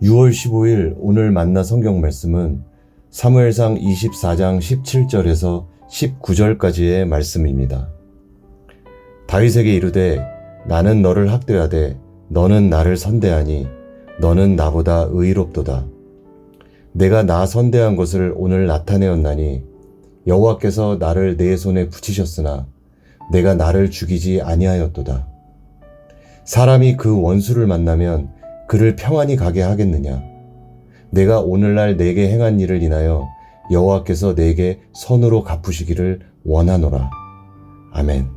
6월 15일 오늘 만나 성경 말씀은 사무엘상 24장 17절에서 19절까지의 말씀입니다. 다윗에게 이르되 나는 너를 학대하되 너는 나를 선대하니 너는 나보다 의롭도다. 내가 나 선대한 것을 오늘 나타내었나니 여호와께서 나를 내 손에 붙이셨으나 내가 나를 죽이지 아니하였도다. 사람이 그 원수를 만나면 그를 평안히 가게 하겠느냐? 내가 오늘날 내게 행한 일을 인하여 여호와께서 내게 선으로 갚으시기를 원하노라. 아멘.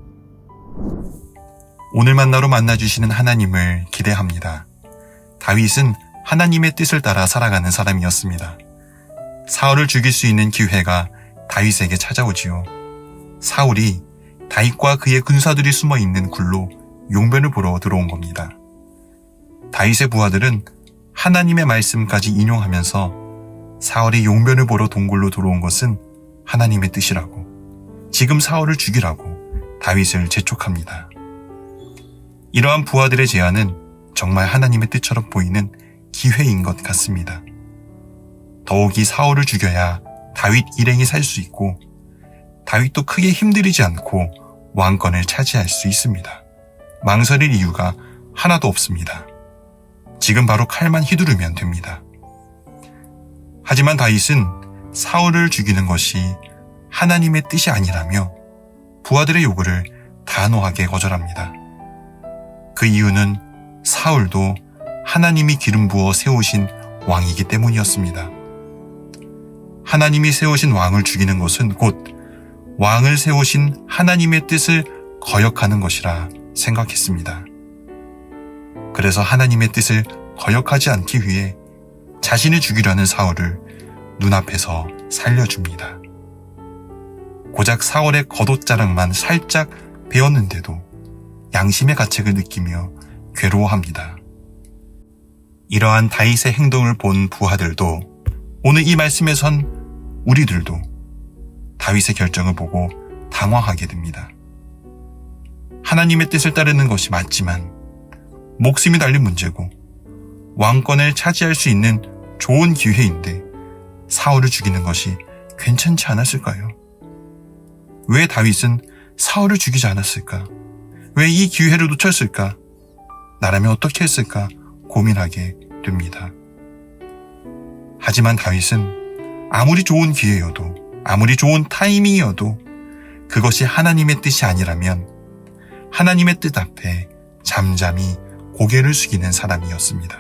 오늘 만나로 만나주시는 하나님을 기대합니다. 다윗은 하나님의 뜻을 따라 살아가는 사람이었습니다. 사울을 죽일 수 있는 기회가 다윗에게 찾아오지요. 사울이 다윗과 그의 군사들이 숨어있는 굴로 용변을 보러 들어온 겁니다. 다윗의 부하들은 하나님의 말씀까지 인용하면서 사울이 용변을 보러 동굴로 들어온 것은 하나님의 뜻이라고, 지금 사울을 죽이라고 다윗을 재촉합니다. 이러한 부하들의 제안은 정말 하나님의 뜻처럼 보이는 기회인 것 같습니다. 더욱이 사울을 죽여야 다윗 일행이 살 수 있고 다윗도 크게 힘들이지 않고 왕권을 차지할 수 있습니다. 망설일 이유가 하나도 없습니다. 지금 바로 칼만 휘두르면 됩니다. 하지만 다윗은 사울을 죽이는 것이 하나님의 뜻이 아니라며 부하들의 요구를 단호하게 거절합니다. 그 이유는 사울도 하나님이 기름 부어 세우신 왕이기 때문이었습니다. 하나님이 세우신 왕을 죽이는 것은 곧 왕을 세우신 하나님의 뜻을 거역하는 것이라 생각했습니다. 그래서 하나님의 뜻을 거역하지 않기 위해 자신을 죽이려는 사울을 눈앞에서 살려줍니다. 고작 사울의 겉옷자락만 살짝 베었는데도 양심의 가책을 느끼며 괴로워합니다. 이러한 다윗의 행동을 본 부하들도 오늘 이 말씀에선 우리들도 다윗의 결정을 보고 당황하게 됩니다. 하나님의 뜻을 따르는 것이 맞지만 목숨이 달린 문제고 왕권을 차지할 수 있는 좋은 기회인데 사울을 죽이는 것이 괜찮지 않았을까요? 왜 다윗은 사울을 죽이지 않았을까? 왜 이 기회를 놓쳤을까? 나라면 어떻게 했을까 고민하게 됩니다. 하지만 다윗은 아무리 좋은 기회여도, 아무리 좋은 타이밍이어도 그것이 하나님의 뜻이 아니라면 하나님의 뜻 앞에 잠잠히 고개를 숙이는 사람이었습니다.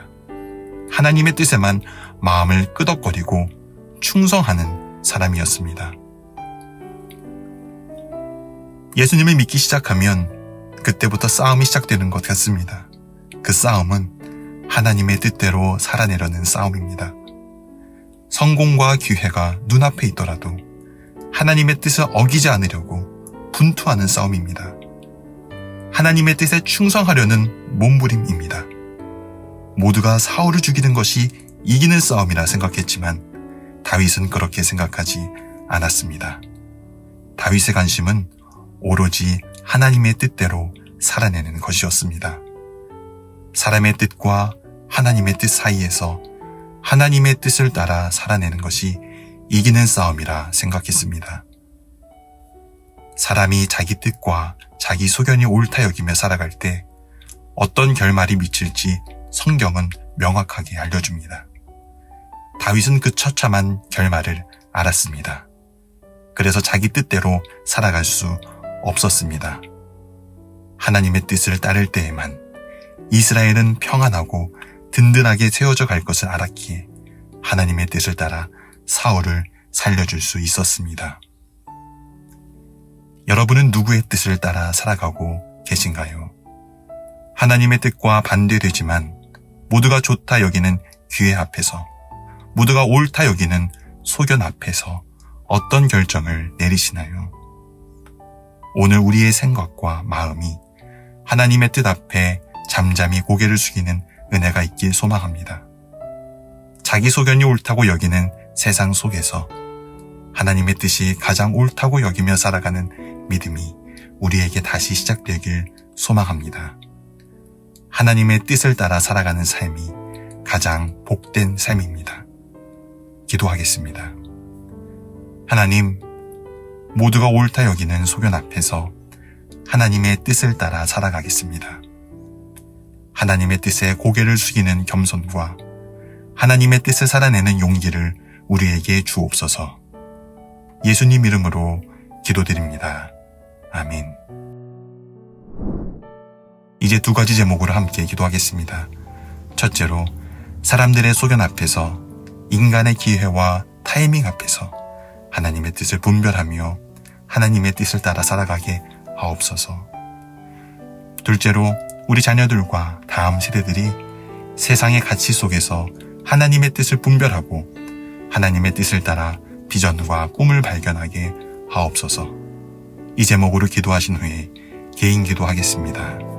하나님의 뜻에만 마음을 끄덕거리고 충성하는 사람이었습니다. 예수님을 믿기 시작하면 그때부터 싸움이 시작되는 것 같습니다. 그 싸움은 하나님의 뜻대로 살아내려는 싸움입니다. 성공과 기회가 눈앞에 있더라도 하나님의 뜻을 어기지 않으려고 분투하는 싸움입니다. 하나님의 뜻에 충성하려는 몸부림입니다. 모두가 사울을 죽이는 것이 이기는 싸움이라 생각했지만 다윗은 그렇게 생각하지 않았습니다. 다윗의 관심은 오로지 하나님의 뜻대로 살아내는 것이었습니다. 사람의 뜻과 하나님의 뜻 사이에서 하나님의 뜻을 따라 살아내는 것이 이기는 싸움이라 생각했습니다. 사람이 자기 뜻과 자기 소견이 옳다 여기며 살아갈 때 어떤 결말이 미칠지 성경은 명확하게 알려줍니다. 다윗은 그 처참한 결말을 알았습니다. 그래서 자기 뜻대로 살아갈 수 없었습니다. 하나님의 뜻을 따를 때에만 이스라엘은 평안하고 든든하게 세워져 갈 것을 알았기에 하나님의 뜻을 따라 사울을 살려줄 수 있었습니다. 여러분은 누구의 뜻을 따라 살아가고 계신가요? 하나님의 뜻과 반대되지만 모두가 좋다 여기는 기회 앞에서, 모두가 옳다 여기는 소견 앞에서 어떤 결정을 내리시나요? 오늘 우리의 생각과 마음이 하나님의 뜻 앞에 잠잠히 고개를 숙이는 은혜가 있길 소망합니다. 자기 소견이 옳다고 여기는 세상 속에서 하나님의 뜻이 가장 옳다고 여기며 살아가는 믿음이 우리에게 다시 시작되길 소망합니다. 하나님의 뜻을 따라 살아가는 삶이 가장 복된 삶입니다. 기도하겠습니다. 하나님, 모두가 옳다 여기는 소견 앞에서 하나님의 뜻을 따라 살아가겠습니다. 하나님의 뜻에 고개를 숙이는 겸손과 하나님의 뜻을 살아내는 용기를 우리에게 주옵소서. 예수님 이름으로 기도드립니다. 아멘. 이제 두 가지 제목으로 함께 기도하겠습니다. 첫째로, 사람들의 소견 앞에서, 인간의 기회와 타이밍 앞에서 하나님의 뜻을 분별하며 하나님의 뜻을 따라 살아가게 하옵소서. 둘째로, 우리 자녀들과 다음 세대들이 세상의 가치 속에서 하나님의 뜻을 분별하고 하나님의 뜻을 따라 비전과 꿈을 발견하게 하옵소서. 이 제목으로 기도하신 후에 개인 기도하겠습니다.